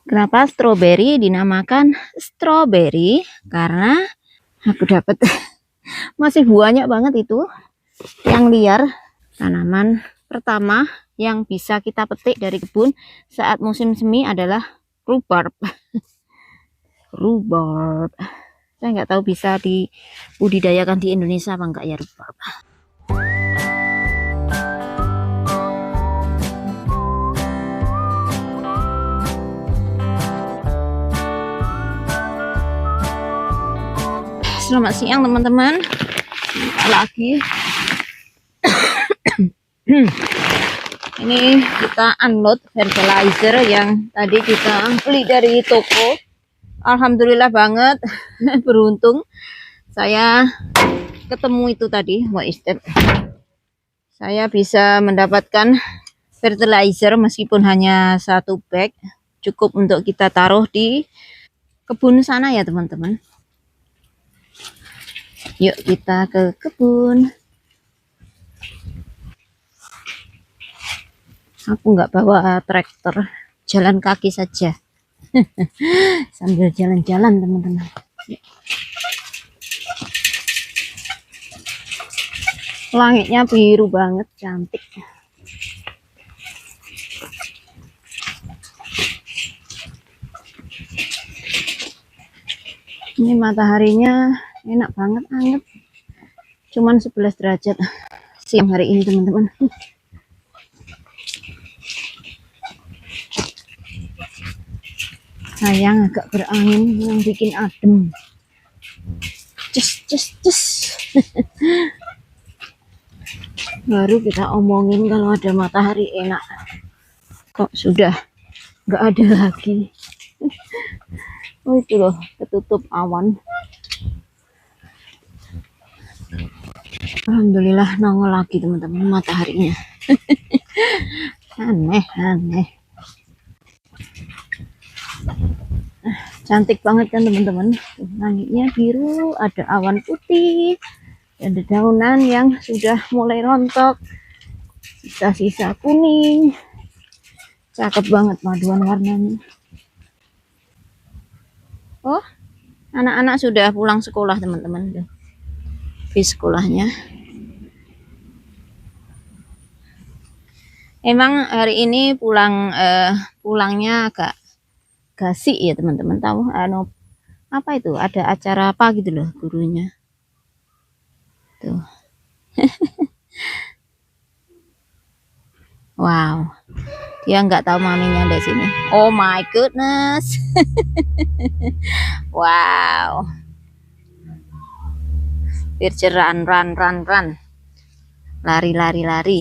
Kenapa stroberi dinamakan stroberi? Karena aku dapat masih banyak banget itu yang liar. Tanaman pertama yang bisa kita petik dari kebun saat musim semi adalah rhubarb. Rhubarb. Saya nggak tahu bisa dibudidayakan di Indonesia apa enggak ya rhubarb. Selamat siang teman-teman. Jumpa lagi. Ini kita unload fertilizer yang tadi kita beli dari toko. Alhamdulillah banget beruntung saya ketemu itu tadi. Wah, saya bisa mendapatkan fertilizer meskipun hanya 1 bag, cukup untuk kita taruh di kebun sana ya teman-teman. Yuk kita ke kebun. Aku nggak bawa traktor, jalan kaki saja. Sambil jalan-jalan teman-teman. Langitnya biru banget, cantik. Ini mataharinya enak banget, anget. Cuman 11 derajat siang hari ini teman-teman. Sayang agak berangin yang bikin adem. Cus. Baru kita omongin kalau ada matahari enak. Kok sudah nggak ada lagi. Oh itu loh, ketutup awan. Alhamdulillah nongol lagi teman-teman mataharinya. Aneh. Cantik banget kan teman-teman. Langitnya biru, ada awan putih, ada daunan yang sudah mulai rontok, sisa-sisa kuning. Cakep banget paduan warnanya. Oh, anak-anak sudah pulang sekolah teman-teman. Di sekolahnya. Emang hari ini pulangnya agak gasik ya teman-teman. Tahu apa itu? Ada acara apa gitu loh gurunya. Tuh. Wow. Dia nggak tahu maminya ada sini. Oh my goodness. Wow. Virgil run. Lari.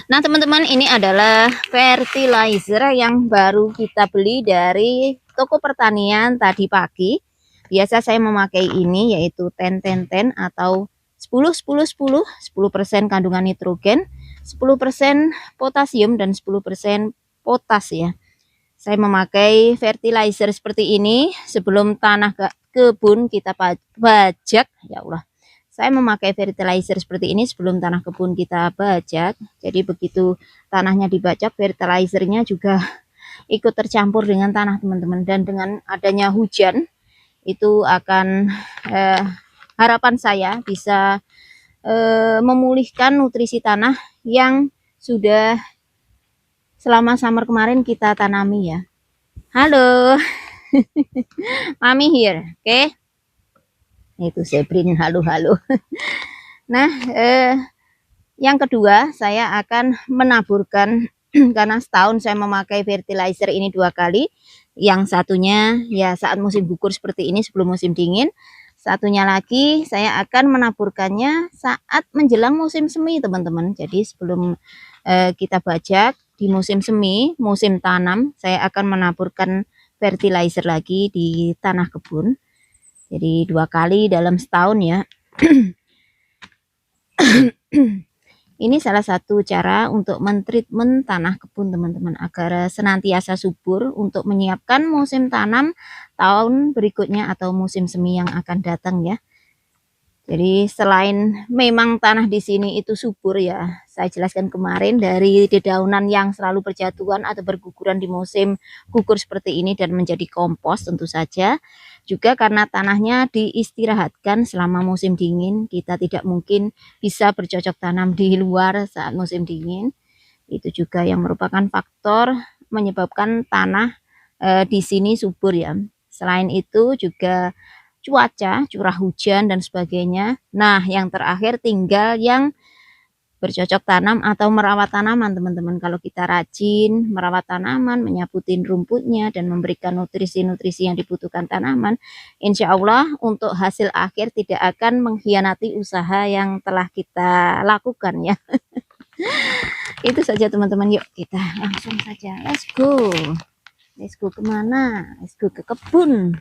Nah teman-teman, ini adalah fertilizer yang baru kita beli dari toko pertanian tadi pagi. Biasa saya memakai ini yaitu 10 atau 10% kandungan nitrogen, 10% potasium dan 10% potas ya. Saya memakai fertilizer seperti ini sebelum tanah kebun kita bajak. Ya Allah. Saya memakai fertilizer seperti ini sebelum tanah kebun kita bajak. Jadi begitu tanahnya dibajak, fertilizernya juga ikut tercampur dengan tanah teman-teman. Dan dengan adanya hujan, itu akan harapan saya bisa memulihkan nutrisi tanah yang sudah selama summer kemarin kita tanami ya. Halo. Mami here, oke? Okay? Itu Sebrin, halo. Nah, yang kedua saya akan menaburkan karena setahun saya memakai fertilizer ini 2 kali. Yang satunya ya saat musim gugur seperti ini sebelum musim dingin. Satunya lagi saya akan menaburkannya saat menjelang musim semi teman-teman. Jadi sebelum kita bajak di musim semi, musim tanam, saya akan menaburkan fertilizer lagi di tanah kebun. Jadi 2 kali dalam setahun ya. Ini salah satu cara untuk mentreatment tanah kebun teman-teman agar senantiasa subur untuk menyiapkan musim tanam tahun berikutnya atau musim semi yang akan datang ya. Jadi selain memang tanah di sini itu subur ya, saya jelaskan kemarin dari dedaunan yang selalu berjatuhan atau berguguran di musim gugur seperti ini dan menjadi kompos tentu saja. Juga karena tanahnya diistirahatkan selama musim dingin, kita tidak mungkin bisa bercocok tanam di luar saat musim dingin. Itu juga yang merupakan faktor menyebabkan tanah di sini subur ya. Selain itu juga cuaca, curah hujan dan sebagainya. Nah, yang terakhir tinggal yang bercocok tanam atau merawat tanaman, teman-teman. Kalau kita rajin merawat tanaman, menyaputin rumputnya dan memberikan nutrisi-nutrisi yang dibutuhkan tanaman, insya Allah untuk hasil akhir tidak akan mengkhianati usaha yang telah kita lakukan ya. Itu saja teman-teman, yuk kita langsung saja, let's go. Let's go kemana? Let's go ke kebun.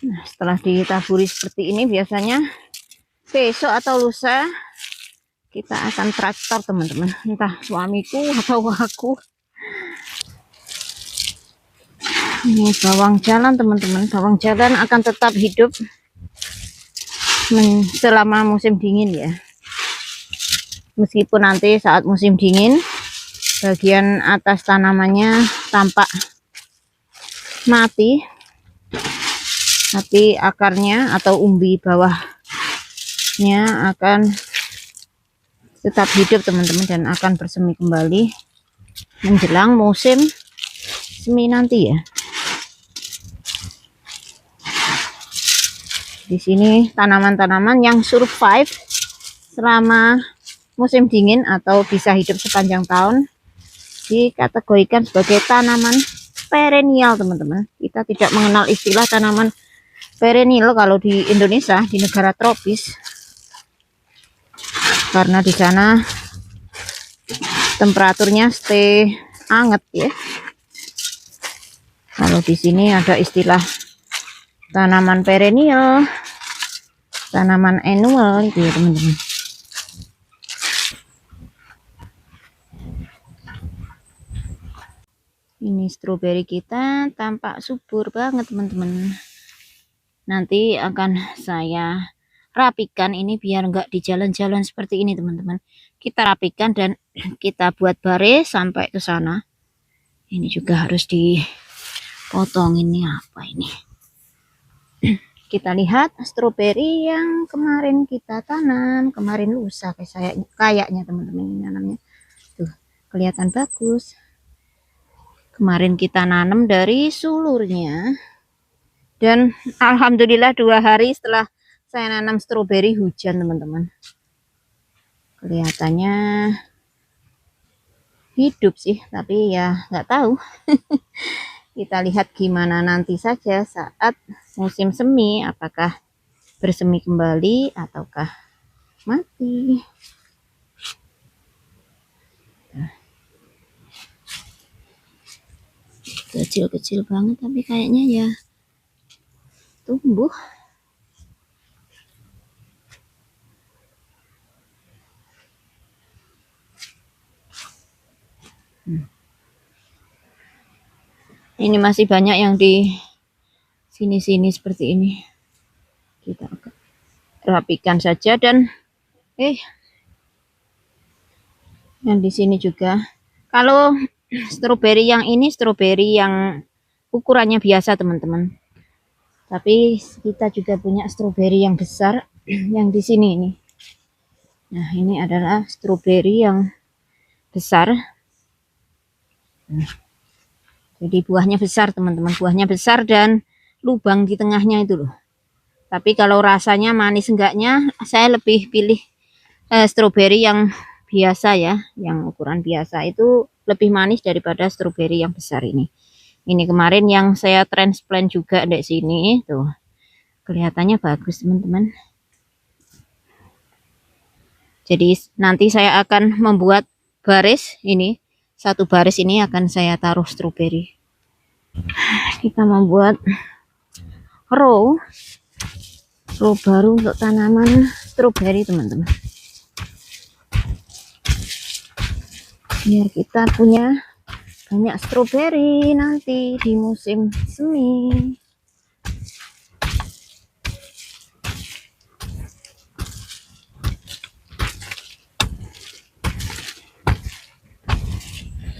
Nah, setelah ditaburi seperti ini, biasanya besok atau lusa kita akan traktor teman-teman, entah suamiku atau aku. Ini bawang jalan teman-teman, bawang jalan akan tetap hidup selama musim dingin ya, meskipun nanti saat musim dingin bagian atas tanamannya tampak mati, tapi akarnya atau umbi bawahnya akan tetap hidup teman-teman dan akan bersemi kembali menjelang musim semi nanti ya. Di sini tanaman-tanaman yang survive selama musim dingin atau bisa hidup sepanjang tahun dikategorikan sebagai tanaman perennial teman-teman. Kita tidak mengenal istilah tanaman perennial kalau di Indonesia, di negara tropis, karena di sana temperaturnya stay anget ya. Kalau di sini ada istilah tanaman perennial, tanaman annual itu ya teman-teman. Ini stroberi kita tampak subur banget teman-teman. Nanti akan saya rapikan ini biar enggak di jalan-jalan seperti ini teman-teman. Kita rapikan dan kita buat baris sampai ke sana. Ini juga harus dipotong. Ini apa ini? Kita lihat stroberi yang kemarin kita tanam, kemarin lusa kayaknya teman-teman, ini nanamnya. Tuh, kelihatan bagus. Kemarin kita nanam dari sulurnya. Dan alhamdulillah 2 hari setelah saya nanam stroberi hujan teman-teman. Kelihatannya hidup sih, tapi ya nggak tahu. Kita lihat gimana nanti saja saat musim semi, apakah bersemi kembali ataukah mati. Kecil-kecil banget tapi kayaknya ya tumbuh. Ini masih banyak yang di sini-sini seperti ini. Kita rapikan saja dan yang di sini juga. Kalau stroberi yang ini stroberi yang ukurannya biasa teman-teman. Tapi kita juga punya stroberi yang besar yang di sini ini. Nah, ini adalah stroberi yang besar. Jadi buahnya besar teman-teman, buahnya besar dan lubang di tengahnya itu loh. Tapi kalau rasanya manis enggaknya, saya lebih pilih stroberi yang biasa ya, yang ukuran biasa itu lebih manis daripada stroberi yang besar ini. Ini kemarin yang saya transplant juga di sini tuh. Kelihatannya bagus teman-teman. Jadi nanti saya akan membuat baris ini. Satu baris ini akan saya taruh stroberi. Kita membuat row baru untuk tanaman stroberi teman-teman. Biar kita punya banyak stroberi nanti di musim semi.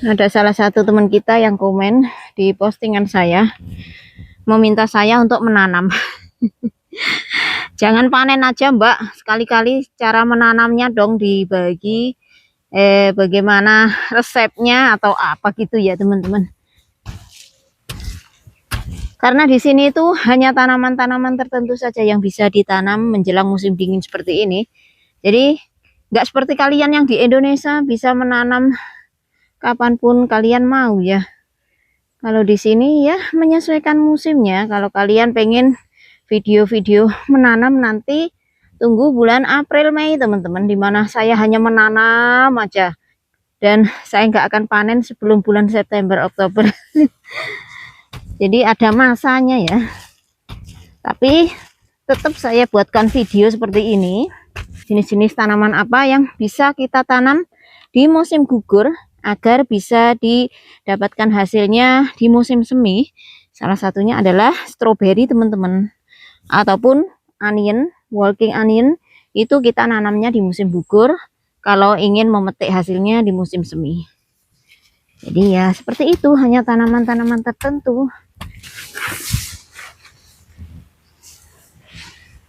Ada salah satu teman kita yang komen di postingan saya, meminta saya untuk menanam. Jangan panen aja Mbak, sekali-kali cara menanamnya dong dibagi, bagaimana resepnya atau apa gitu ya teman-teman. Karena di sini itu hanya tanaman-tanaman tertentu saja yang bisa ditanam menjelang musim dingin seperti ini. Jadi nggak seperti kalian yang di Indonesia bisa menanam kapanpun kalian mau ya. Kalau di sini ya menyesuaikan musimnya. Kalau kalian pengen video-video menanam nanti tunggu bulan April Mei teman-teman, dimana saya hanya menanam aja dan saya nggak akan panen sebelum bulan September Oktober. Jadi ada masanya ya. Tapi tetap saya buatkan video seperti ini, jenis-jenis tanaman apa yang bisa kita tanam di musim gugur agar bisa didapatkan hasilnya di musim semi. Salah satunya adalah stroberi teman-teman, ataupun onion, walking onion, itu kita nanamnya di musim gugur kalau ingin memetik hasilnya di musim semi. Jadi ya seperti itu, hanya tanaman-tanaman tertentu.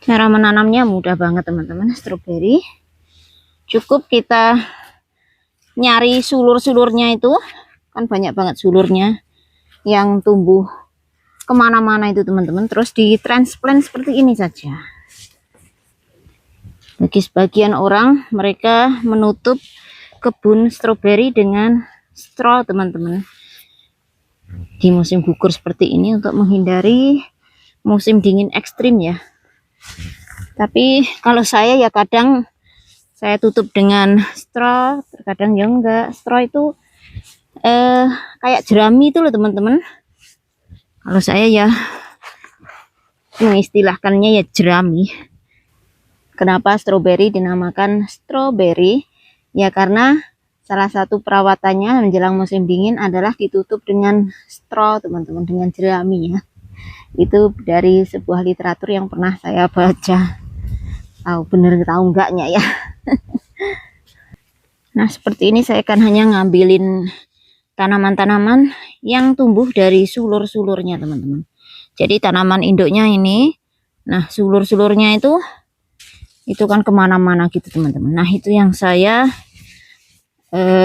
Cara menanamnya mudah banget teman-teman, stroberi. Cukup kita nyari sulur-sulurnya, itu kan banyak banget sulurnya yang tumbuh kemana-mana itu teman-teman, terus ditransplant seperti ini saja. Bagi sebagian orang, mereka menutup kebun stroberi dengan straw teman-teman di musim gugur seperti ini untuk menghindari musim dingin ekstrim ya. Tapi kalau saya ya kadang saya tutup dengan straw, terkadang ya enggak. Straw itu kayak jerami itu loh teman-teman. Kalau saya ya mengistilahkannya ya jerami. Kenapa stroberi dinamakan stroberi? Ya karena salah satu perawatannya menjelang musim dingin adalah ditutup dengan straw teman-teman, dengan jerami ya. Itu dari sebuah literatur yang pernah saya baca. Tahu bener tahu enggaknya ya. Nah seperti ini saya akan hanya ngambilin tanaman-tanaman yang tumbuh dari sulur-sulurnya teman-teman. Jadi tanaman induknya ini, nah sulur-sulurnya itu kan kemana-mana gitu teman-teman. Nah itu yang saya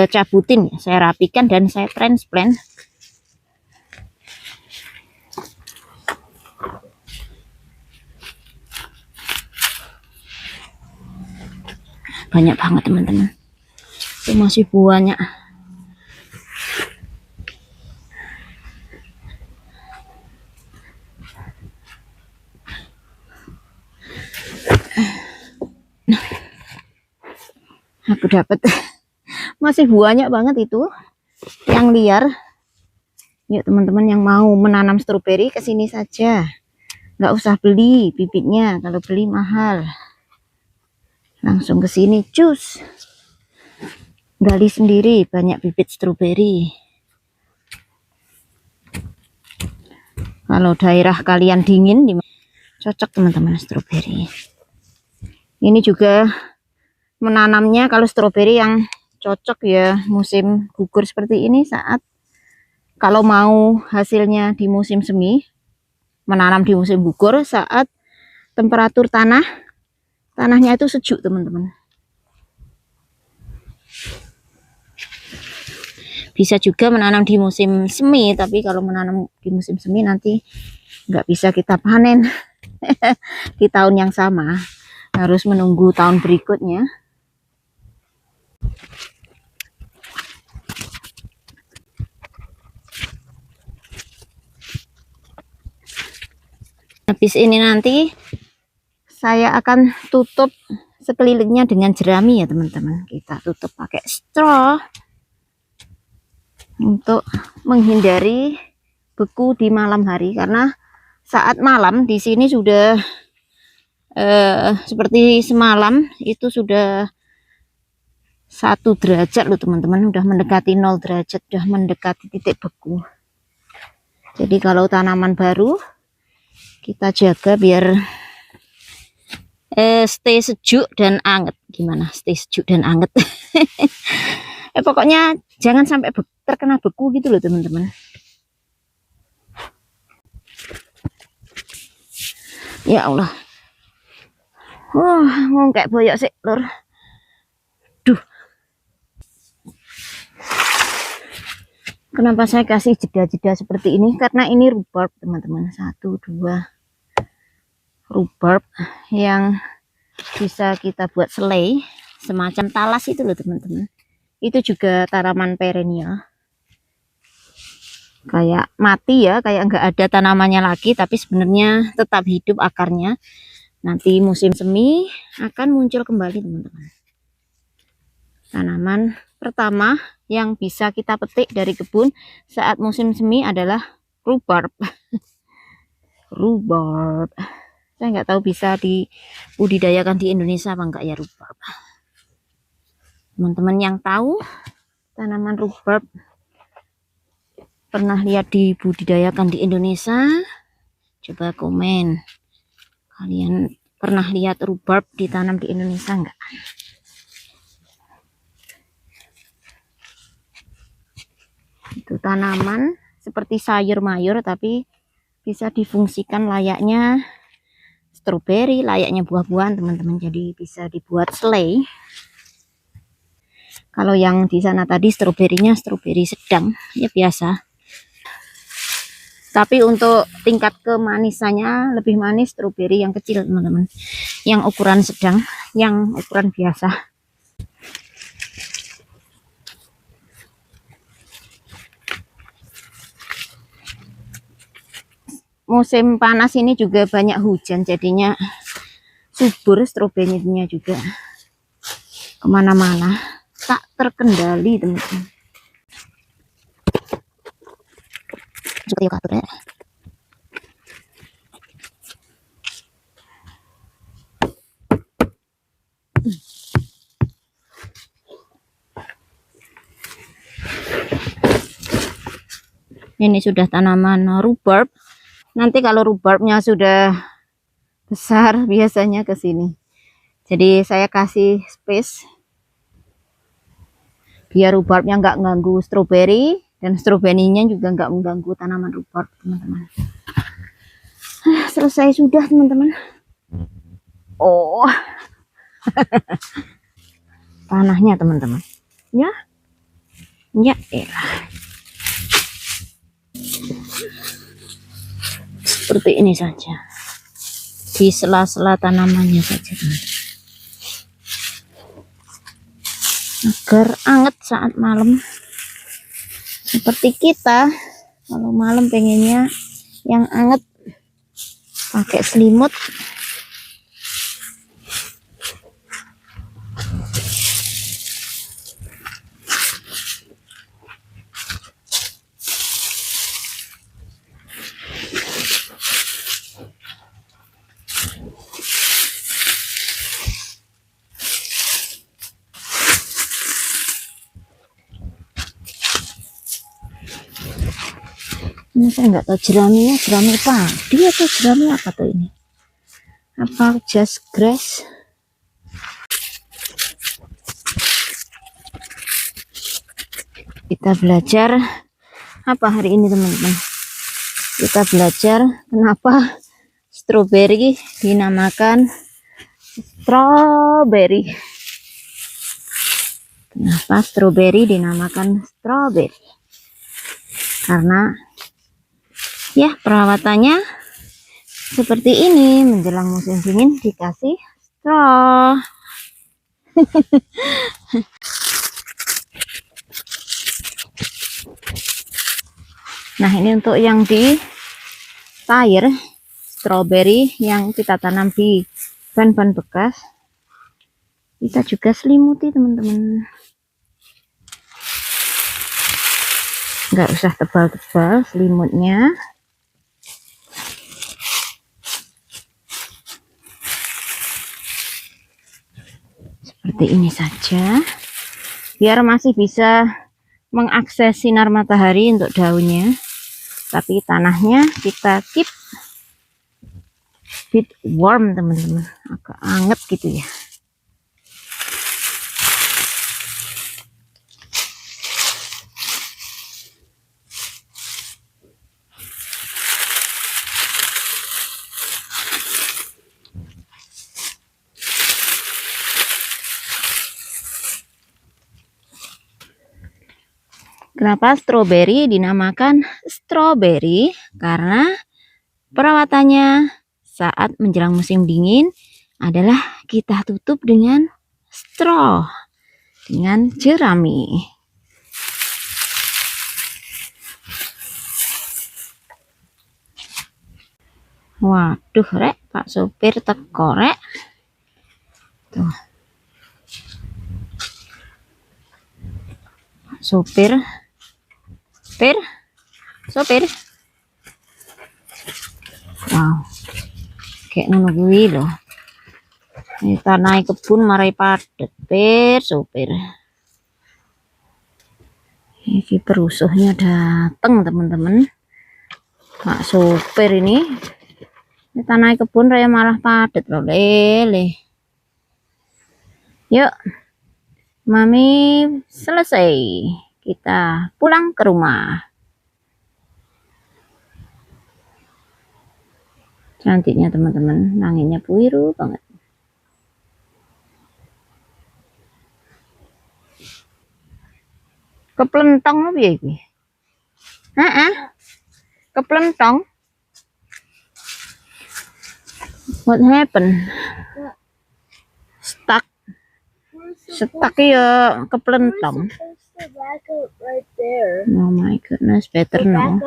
cabutin, saya rapikan dan saya transplant. Banyak banget teman-teman, itu masih banyak. Aku dapat masih banyak banget itu yang liar. Yuk teman-teman yang mau menanam stroberi kesini saja, nggak usah beli bibitnya, kalau beli mahal. Langsung ke sini cus, gali sendiri banyak bibit stroberi. Kalau daerah kalian dingin cocok teman-teman stroberi. Ini juga menanamnya kalau stroberi yang cocok ya musim gugur seperti ini, saat kalau mau hasilnya di musim semi, menanam di musim gugur saat temperatur tanahnya itu sejuk teman-teman. Bisa juga menanam di musim semi, tapi kalau menanam di musim semi nanti nggak bisa kita panen di tahun yang sama, harus menunggu tahun berikutnya. Habis ini nanti saya akan tutup sekelilingnya dengan jerami ya teman-teman. Kita tutup pakai straw untuk menghindari beku di malam hari, karena saat malam di sini sudah seperti semalam itu sudah 1 derajat loh teman-teman, udah mendekati 0 derajat, udah mendekati titik beku. Jadi kalau tanaman baru kita jaga biar stay sejuk dan anget. Gimana stay sejuk dan anget? Pokoknya jangan sampai terkena beku gitu loh teman-teman. Ya Allah, mau kayak boyok sih lur. Duh, kenapa saya kasih jeda-jeda seperti ini? Karena ini rhubarb teman-teman. 1, 2 rhubarb yang bisa kita buat selai, semacam talas itu loh teman-teman. Itu juga tanaman perennial, kayak mati ya, kayak nggak ada tanamannya lagi, tapi sebenarnya tetap hidup akarnya. Nanti musim semi akan muncul kembali teman-teman. Tanaman pertama yang bisa kita petik dari kebun saat musim semi adalah rhubarb. Rhubarb. Saya nggak tahu bisa dibudidayakan di Indonesia apa enggak ya rhubarb. Teman-teman yang tahu tanaman rhubarb pernah lihat dibudidayakan di Indonesia, coba komen. Kalian pernah lihat rhubarb ditanam di Indonesia enggak? Itu tanaman seperti sayur mayur tapi bisa difungsikan layaknya stroberi, layaknya buah-buahan teman-teman. Jadi bisa dibuat selai. Kalau yang di sana tadi stroberinya stroberi sedang ya biasa. Tapi untuk tingkat kemanisannya lebih manis stroberi yang kecil teman-teman. Yang ukuran sedang, yang ukuran biasa. Musim panas ini juga banyak hujan, jadinya subur stroberinya juga kemana-mana, tak terkendali teman-teman. Ini sudah tanaman rhubarb. Nanti kalau rhubarbnya sudah besar biasanya ke sini. Jadi saya kasih space biar rhubarbnya nggak mengganggu stroberi, dan stroberinya juga nggak mengganggu tanaman rhubarb teman-teman. Selesai sudah teman-teman. Oh, tanahnya teman-teman. Ya, ya, seperti ini saja, di sela-sela tanamannya saja teman-teman, agar anget saat malam. Seperti kita kalau malam pengennya yang anget, pakai selimut. Ini saya nggak tahu jeraminya jerami padi atau jerami apa tuh ini, apa just grass. Kita belajar apa hari ini teman-teman? Kita belajar kenapa stroberi dinamakan strawberry. Kenapa stroberi dinamakan strawberry? Karena ya perawatannya seperti ini, menjelang musim dingin dikasih straw. Nah ini untuk yang di tire stroberi yang kita tanam di ban-ban bekas. Kita juga selimuti teman-teman, nggak usah tebal-tebal selimutnya. Seperti ini saja, biar masih bisa mengakses sinar matahari untuk daunnya, tapi tanahnya kita keep bit warm teman-teman, agak anget gitu ya. Kenapa stroberi dinamakan stroberi? Karena perawatannya saat menjelang musim dingin adalah kita tutup dengan straw, dengan jerami. Waduh rek, Pak sopir teko rek. Tuh. Pak sopir. Sopir. Wow. Kayak ngono kuwi lho. Ini tanah kebun marai padet, sopir. Ini perusuhnya datang teman-teman. Pak sopir ini tanah kebun raya malah padet loh, lele. Yuk, Mami selesai. Kita pulang ke rumah. Cantiknya teman-teman, langitnya biru banget. Keplentong apa ya ini? Keplentong. What happened? Stuck. Stuck ya keplentong. Oh my goodness, better now.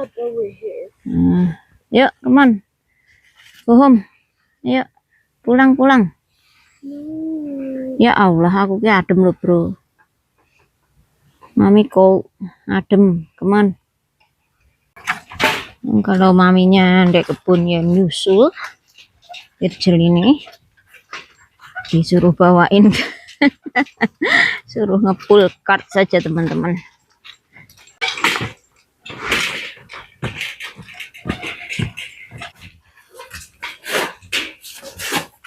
Yuk, come on. Go home. Yuk, pulang. Ya Allah, aku ki adem loh, bro. Mami kau adem, come on. Kalau maminya ndek kebun ya nyusul. Irjel ini disuruh bawain. Suruh ngepul cart saja teman-teman.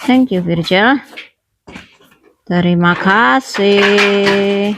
Thank you Virgil. Terima kasih.